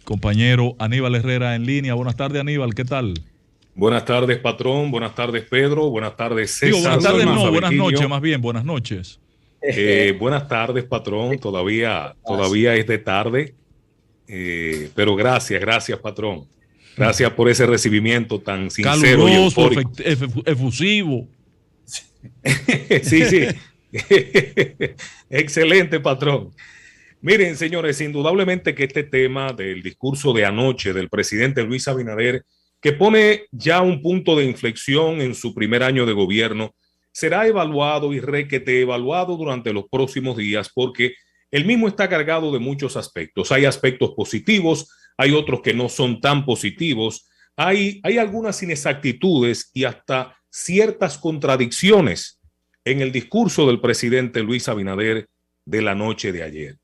Compañero Aníbal Herrera en línea. Buenas tardes, Aníbal, ¿qué tal? Buenas tardes, patrón. Buenas tardes, Pedro. Buenas tardes, Digo, César. buenas tardes, Saludos no, a buenas noches, Virgilio. más bien, buenas noches. Buenas tardes, patrón. Todavía es de tarde. Pero gracias, patrón. Gracias por ese recibimiento tan sincero y Caluroso, eufórico. efusivo. Sí, sí. Excelente, patrón. Miren, señores, indudablemente que este tema del discurso de anoche del presidente Luis Abinader, que pone ya un punto de inflexión en su primer año de gobierno, será evaluado y requete evaluado durante los próximos días porque el mismo está cargado de muchos aspectos. Hay aspectos positivos, hay otros que no son tan positivos, hay algunas inexactitudes y hasta ciertas contradicciones en el discurso del presidente Luis Abinader de la noche de ayer.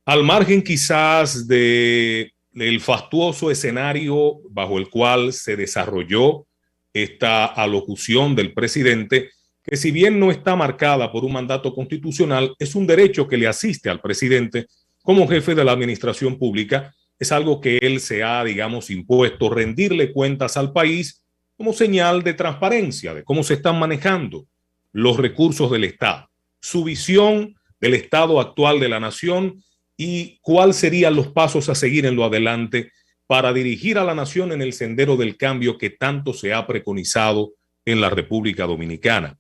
Al margen quizás del fastuoso escenario bajo el cual se desarrolló esta alocución del presidente, que si bien no está marcada por un mandato constitucional, es un derecho que le asiste al presidente como jefe de la administración pública, es algo que él se ha, digamos, impuesto, rendirle cuentas al país como señal de transparencia, de cómo se están manejando los recursos del Estado, su visión del estado actual de la nación y cuáles serían los pasos a seguir en lo adelante para dirigir a la nación en el sendero del cambio que tanto se ha preconizado en la República Dominicana.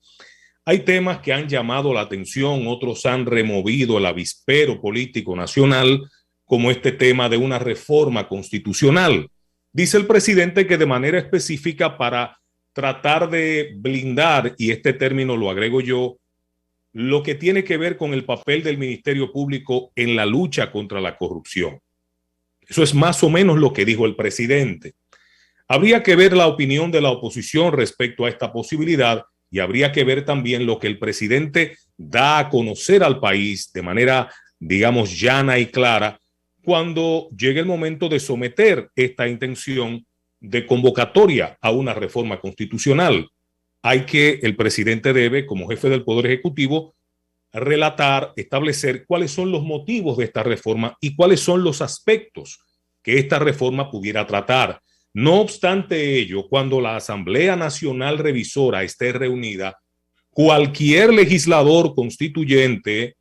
Hay temas que han llamado la atención, otros han removido el avispero político nacional, como este tema de una reforma constitucional. Dice el presidente que de manera específica para tratar de blindar, y este término lo agrego yo, lo que tiene que ver con el papel del Ministerio Público en la lucha contra la corrupción. Eso es más o menos lo que dijo el presidente. Habría que ver la opinión de la oposición respecto a esta posibilidad y habría que ver también lo que el presidente da a conocer al país de manera, digamos, llana y clara cuando llegue el momento de someter esta intención de convocatoria a una reforma constitucional. El presidente debe, como jefe del Poder Ejecutivo, relatar, establecer cuáles son los motivos de esta reforma y cuáles son los aspectos que esta reforma pudiera tratar. No obstante ello, cuando la Asamblea Nacional Revisora esté reunida, cualquier legislador constituyente,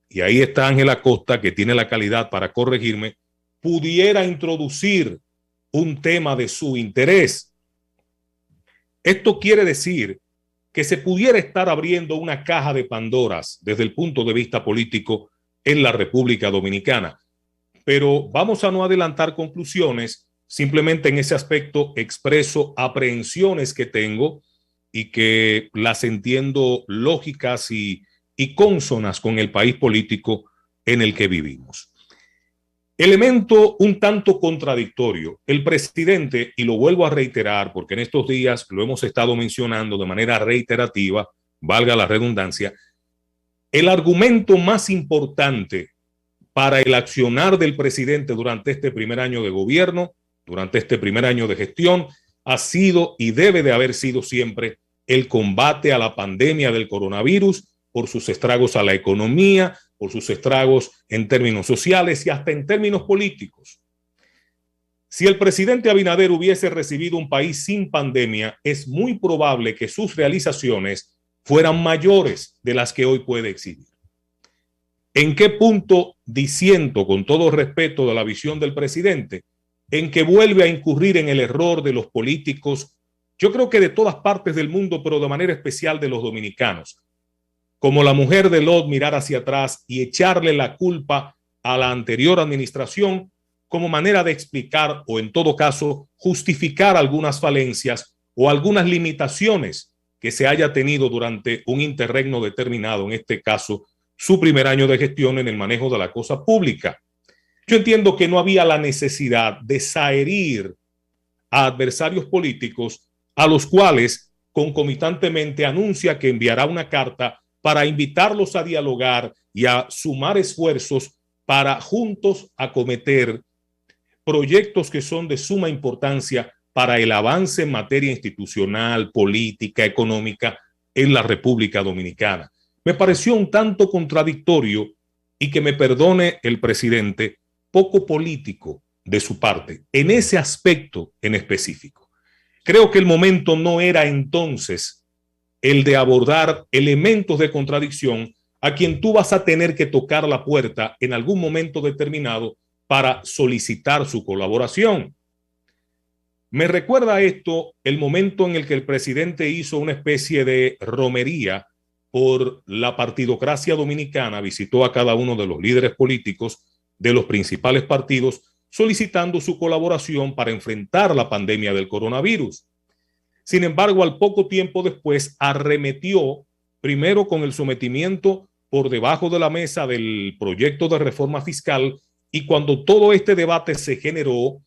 y ahí está Ángela Costa, que tiene la calidad para corregirme, pudiera introducir un tema de su interés. Esto quiere decir que se pudiera estar abriendo una caja de Pandoras desde el punto de vista político en la República Dominicana. Pero vamos a no adelantar conclusiones, simplemente en ese aspecto expreso aprehensiones que tengo y que las entiendo lógicas y cónsonas con el país político en el que vivimos. Elemento un tanto contradictorio. El presidente, y lo vuelvo a reiterar porque en estos días lo hemos estado mencionando de manera reiterativa, valga la redundancia, el argumento más importante para el accionar del presidente durante este primer año de gobierno, durante este primer año de gestión, ha sido y debe de haber sido siempre el combate a la pandemia del coronavirus por sus estragos a la economía, por sus estragos en términos sociales y hasta en términos políticos. Si el presidente Abinader hubiese recibido un país sin pandemia, es muy probable que sus realizaciones fueran mayores de las que hoy puede exhibir. ¿En qué punto disiento, con todo respeto, de la visión del presidente? En que vuelve a incurrir en el error de los políticos, yo creo que de todas partes del mundo, pero de manera especial de los dominicanos, como la mujer de Lot, mirar hacia atrás y echarle la culpa a la anterior administración como manera de explicar o en todo caso justificar algunas falencias o algunas limitaciones que se haya tenido durante un interregno determinado, en este caso su primer año de gestión en el manejo de la cosa pública. Yo entiendo que no había la necesidad de zaherir a adversarios políticos a los cuales concomitantemente anuncia que enviará una carta para invitarlos a dialogar y a sumar esfuerzos para juntos acometer proyectos que son de suma importancia para el avance en materia institucional, política, económica en la República Dominicana. Me pareció un tanto contradictorio y que me perdone el presidente, poco político de su parte, en ese aspecto en específico. Creo que el momento no era entonces el de abordar elementos de contradicción a quien tú vas a tener que tocar la puerta en algún momento determinado para solicitar su colaboración. Me recuerda esto el momento en el que el presidente hizo una especie de romería por la partidocracia dominicana, visitó a cada uno de los líderes políticos de los principales partidos solicitando su colaboración para enfrentar la pandemia del coronavirus. Sin embargo, al poco tiempo después arremetió primero con el sometimiento por debajo de la mesa del proyecto de reforma fiscal, y cuando todo este debate se generó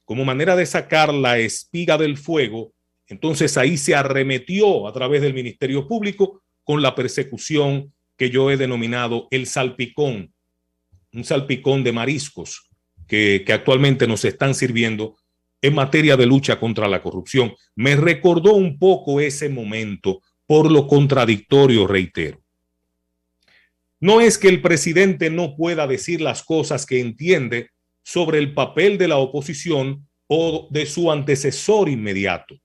como manera de sacar la espiga del fuego, entonces ahí se arremetió a través del Ministerio Público con la persecución que yo he denominado el salpicón, un salpicón de mariscos que actualmente nos están sirviendo en materia de lucha contra la corrupción. Me recordó un poco ese momento, por lo contradictorio, reitero. No es que el presidente no pueda decir las cosas que entiende sobre el papel de la oposición o de su antecesor inmediato,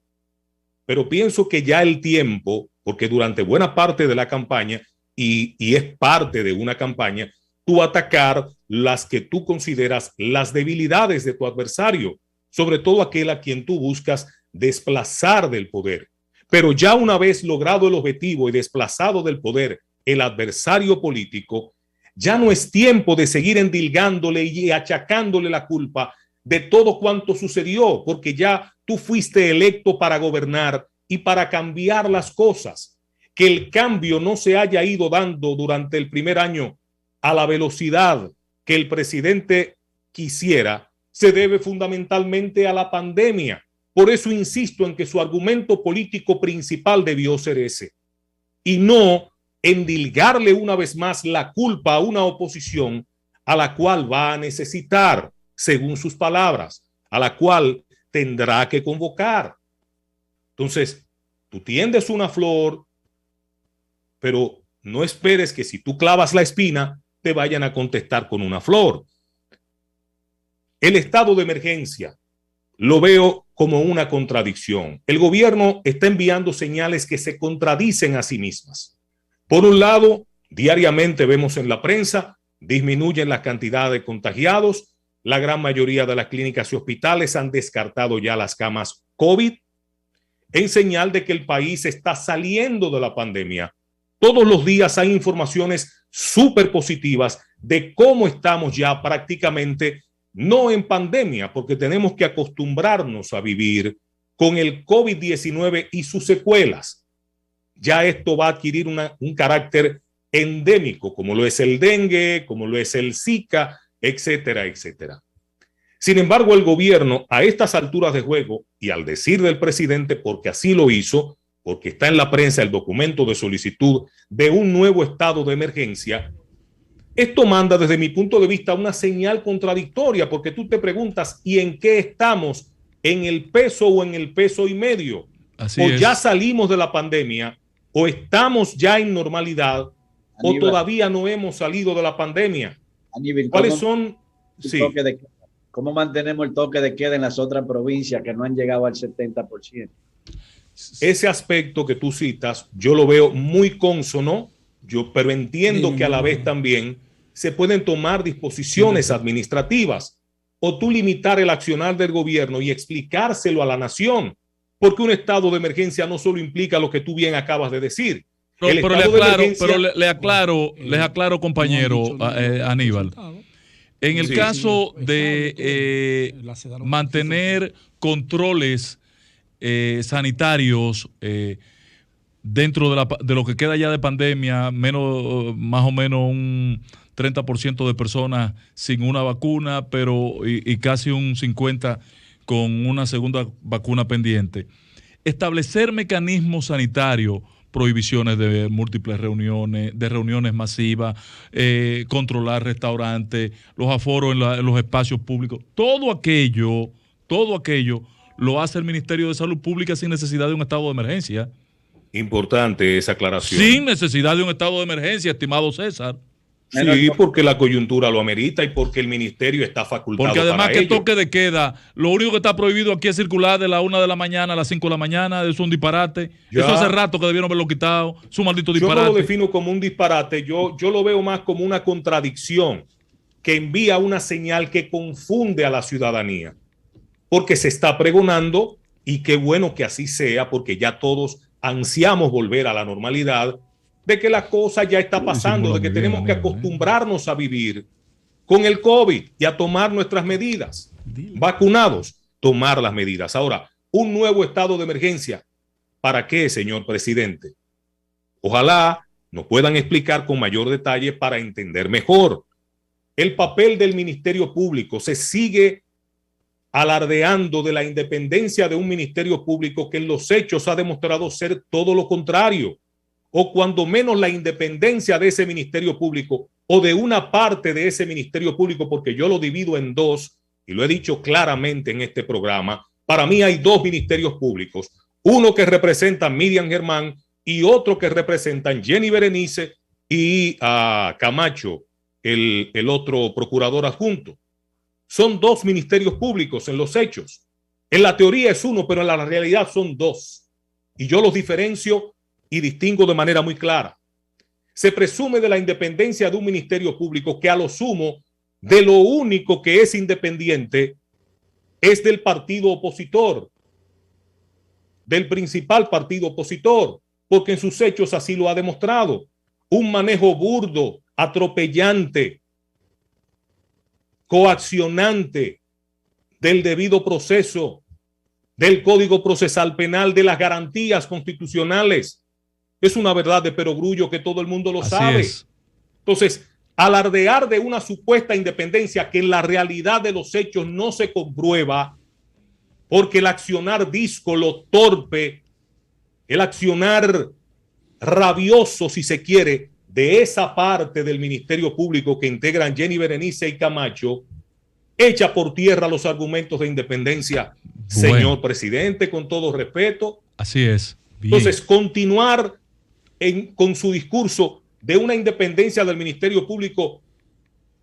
pero pienso que ya el tiempo, porque durante buena parte de la campaña, y es parte de una campaña, tú atacar las que tú consideras las debilidades de tu adversario, sobre todo aquel a quien tú buscas desplazar del poder. Pero ya una vez logrado el objetivo y desplazado del poder el adversario político, ya no es tiempo de seguir endilgándole y achacándole la culpa de todo cuanto sucedió, porque ya tú fuiste electo para gobernar y para cambiar las cosas. Que el cambio no se haya ido dando durante el primer año a la velocidad que el presidente quisiera, se debe fundamentalmente a la pandemia. Por eso insisto en que su argumento político principal debió ser ese, y no endilgarle una vez más la culpa a una oposición a la cual va a necesitar, según sus palabras, a la cual tendrá que convocar. Entonces, tú tiendes una flor, pero no esperes que si tú clavas la espina, te vayan a contestar con una flor. El estado de emergencia lo veo como una contradicción. El gobierno está enviando señales que se contradicen a sí mismas. Por un lado, diariamente vemos en la prensa, disminuyen las cantidades de contagiados, la gran mayoría de las clínicas y hospitales han descartado ya las camas COVID, en señal de que el país está saliendo de la pandemia. Todos los días hay informaciones súper positivas de cómo estamos ya prácticamente no en pandemia, porque tenemos que acostumbrarnos a vivir con el COVID-19 y sus secuelas. Ya esto va a adquirir un carácter endémico, como lo es el dengue, como lo es el Zika, etcétera, etcétera. Sin embargo, el gobierno a estas alturas de juego, y al decir del presidente, porque así lo hizo, porque está en la prensa el documento de solicitud de un nuevo estado de emergencia, esto manda desde mi punto de vista una señal contradictoria, porque tú te preguntas, ¿y en qué estamos? ¿En el peso o en el peso y medio? Así ¿O es. ya salimos de la pandemia? ¿O estamos ya en normalidad? ¿O todavía no hemos salido de la pandemia? Aníbal, ¿Cuáles son? Sí. ¿Cómo mantenemos el toque de queda en las otras provincias que no han llegado al 70%? Ese aspecto que tú citas, yo lo veo muy consono, pero entiendo que a la vez también se pueden tomar disposiciones administrativas o tú limitar el accionar del gobierno y explicárselo a la nación, porque un estado de emergencia no solo implica lo que tú bien acabas de decir. Les aclaro, compañero Aníbal. En el caso de mantener controles sanitarios dentro de lo que queda ya de pandemia, más o menos un 30% de personas sin una vacuna, y casi un 50% con una segunda vacuna pendiente. Establecer mecanismos sanitarios, prohibiciones de múltiples reuniones, de reuniones masivas, controlar restaurantes, los aforos en los espacios públicos, todo aquello lo hace el Ministerio de Salud Pública sin necesidad de un estado de emergencia. Importante esa aclaración. Sin necesidad de un estado de emergencia, estimado César. Sí, porque la coyuntura lo amerita y porque el ministerio está facultado. Porque además para que ello. toque de queda, lo único que está prohibido aquí es circular de la 1 de la mañana a las 5 de la mañana. Eso es un disparate. Ya. Eso hace rato que debieron haberlo quitado. Es un maldito disparate. Yo no lo defino como un disparate, yo lo veo más como una contradicción que envía una señal que confunde a la ciudadanía. Porque se está pregonando, y qué bueno que así sea, porque ya todos ansiamos volver a la normalidad, de que la cosa ya está pasando, de que tenemos que acostumbrarnos a vivir con el COVID y a tomar nuestras medidas. Vacunados, tomar las medidas. Ahora, un nuevo estado de emergencia. ¿Para qué, señor presidente? Ojalá nos puedan explicar con mayor detalle para entender mejor. El papel del Ministerio Público. Se sigue alardeando de la independencia de un Ministerio Público que en los hechos ha demostrado ser todo lo contrario, o cuando menos la independencia de ese Ministerio Público o de una parte de ese Ministerio Público, porque yo lo divido en dos y lo he dicho claramente en este programa. Para mí hay dos ministerios públicos, uno que representa a Miriam Germán y otro que representan Jenny Berenice y a Camacho, el otro procurador adjunto. Son dos ministerios públicos en los hechos. En la teoría es uno, pero en la realidad son dos. Y yo los diferencio y distingo de manera muy clara. Se presume de la independencia de un ministerio público que a lo sumo de lo único que es independiente es del partido opositor, del principal partido opositor, porque en sus hechos así lo ha demostrado. Un manejo burdo, atropellante, coaccionante del debido proceso, del Código Procesal Penal, de las garantías constitucionales. Es una verdad de perogrullo que todo el mundo lo sabe. Es. Entonces, alardear de una supuesta independencia que en la realidad de los hechos no se comprueba, porque el accionar díscolo, torpe, el accionar rabioso, si se quiere, de esa parte del Ministerio Público que integran Jenny Berenice y Camacho, echa por tierra los argumentos de independencia. Bueno. Señor presidente, con todo respeto. Así es. Bien. Entonces, continuar con su discurso de una independencia del Ministerio Público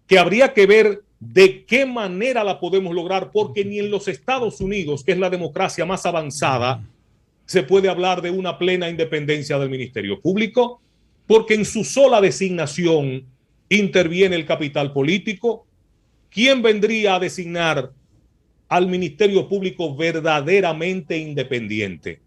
que habría que ver de qué manera la podemos lograr, porque ni en los Estados Unidos, que es la democracia más avanzada, se puede hablar de una plena independencia del Ministerio Público, porque en su sola designación interviene el capital político. ¿Quién vendría a designar al Ministerio Público verdaderamente independiente?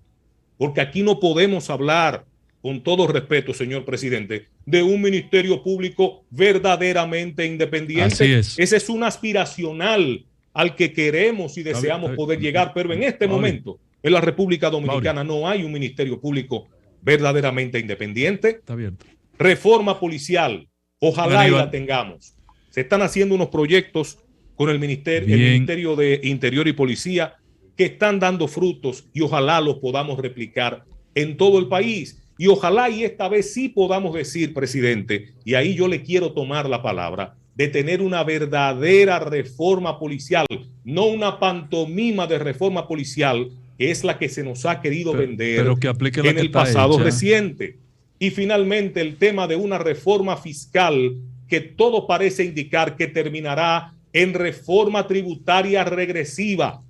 Porque aquí no podemos hablar, con todo respeto, señor presidente, de un Ministerio Público verdaderamente independiente. Así es. Ese es un aspiracional al que queremos y deseamos poder llegar, pero en este momento, en la República Dominicana, no hay un Ministerio Público verdaderamente independiente. Está abierto. Reforma policial, ojalá y la tengamos. Se están haciendo unos proyectos con el Ministerio de Interior y Policía que están dando frutos y ojalá los podamos replicar en todo el país. Y ojalá y esta vez sí podamos decir, presidente, y ahí yo le quiero tomar la palabra, de tener una verdadera reforma policial, no una pantomima de reforma policial, que es la que se nos ha querido vender pero que aplique la en el pasado reciente. Y finalmente el tema de una reforma fiscal que todo parece indicar que terminará en reforma tributaria regresiva.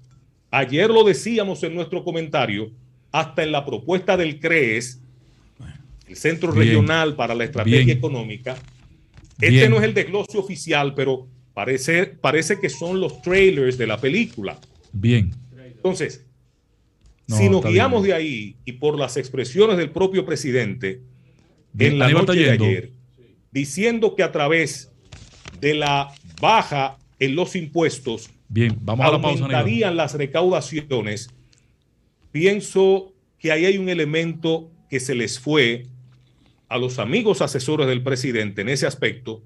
Ayer lo decíamos en nuestro comentario, hasta en la propuesta del CREES, el Centro Regional para la Estrategia Económica. Este no es el desglose oficial, pero parece que son los trailers de la película. Bien. Entonces, si nos guiamos de ahí y por las expresiones del propio presidente en la noche de ayer, diciendo que a través de la baja en los impuestos aumentarían las recaudaciones, pienso que ahí hay un elemento que se les fue a los amigos asesores del presidente en ese aspecto,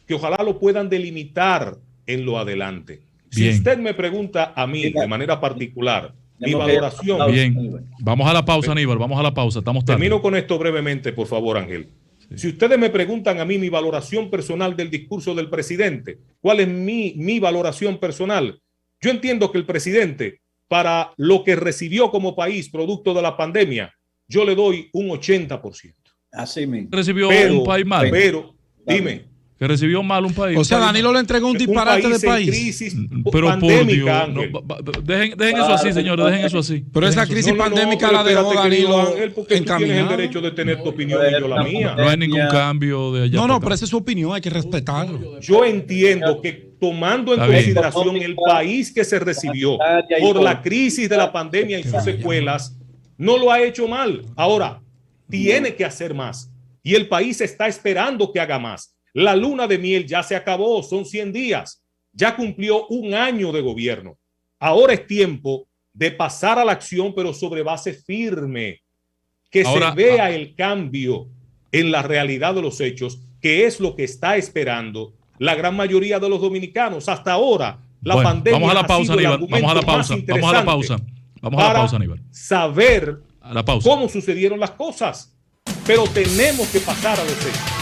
que ojalá lo puedan delimitar en lo adelante. Si usted me pregunta a mí de manera particular, mi valoración. Bien, vamos a la pausa, Aníbal, vamos a la pausa, estamos tarde. Termino con esto brevemente, por favor, Ángel. Sí. Si ustedes me preguntan a mí mi valoración personal del discurso del presidente, ¿cuál es mi valoración personal? Yo entiendo que el presidente, para lo que recibió como país producto de la pandemia, yo le doy un 80%. Así mismo. Recibió un país mal. Pero, dime. Que recibió mal un país. O sea, Danilo le entregó un disparate de país. Crisis pero pandémica, por Dios, dejen eso así, señores, dejen eso así. Pero esa crisis pandémica la dejó Danilo Ángel, porque tú tienes el derecho de tener tu opinión y yo la mía. No hay ningún cambio de allá. No, pero esa es su opinión, hay que respetarlo. Yo entiendo que tomando en consideración el país que se recibió por la crisis de la pandemia y sus secuelas, no lo ha hecho mal. Ahora, tiene que hacer más. Y el país está esperando que haga más. La luna de miel ya se acabó, son 100 días. Ya cumplió un año de gobierno. Ahora es tiempo de pasar a la acción, pero sobre base firme. Que ahora, se vea el cambio en la realidad de los hechos, que es lo que está esperando la gran mayoría de los dominicanos. Hasta ahora, la pandemia. Vamos a la pausa, Aníbal. Vamos a la pausa. Vamos a la pausa. Vamos a la pausa, Aníbal. Saber cómo sucedieron las cosas. Pero tenemos que pasar a los hechos.